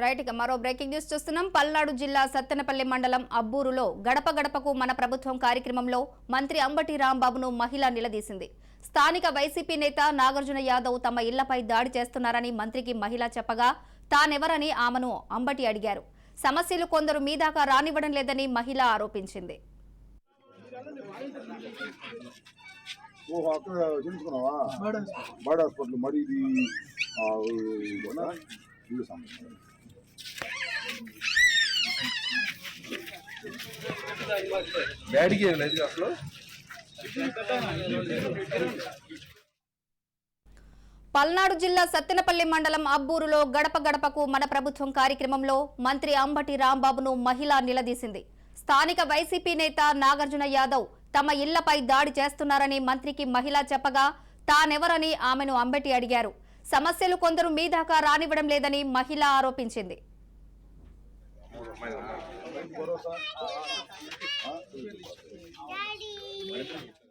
Right గా మరో breaking news చూస్తున్నాం. పల్నాడు జిల్లా సత్తెనపల్లి మండలం అబ్బూరులో గడప గడపకు మన ప్రభుత్వం కార్యక్రమంలో మంత్రి అంబటి రాంబాబును మహిళ నిలదీసింది. స్థానిక వైసీపీ నేత నాగార్జున యాదవ్ తమ ఇళ్లపై దాడి చేస్తున్నారని మంత్రికి మహిళ చెప్పగా తానెవరని ఆమెను అంబటి అడిగారు. సమస్యలు కొందరు మీదాకా రానివ్వడం లేదని మహిళ ఆరోపించింది. పల్నాడు జిల్లా సత్తెనపల్లి మండలం అబ్బూరులో గడప గడపకు మన ప్రభుత్వం కార్యక్రమంలో మంత్రి అంబటి రాంబాబును మహిళ నిలదీసింది. స్థానిక వైసీపీ నేత నాగార్జున యాదవ్ తమ ఇళ్లపై దాడి చేస్తున్నారని మంత్రికి మహిళ చెప్పగా తానెవరని ఆమెను అంబటి అడిగారు. సమస్యలు కొందరు మీదాకా రానివ్వడం లేదని మహిళ ఆరోపించింది. Daddy.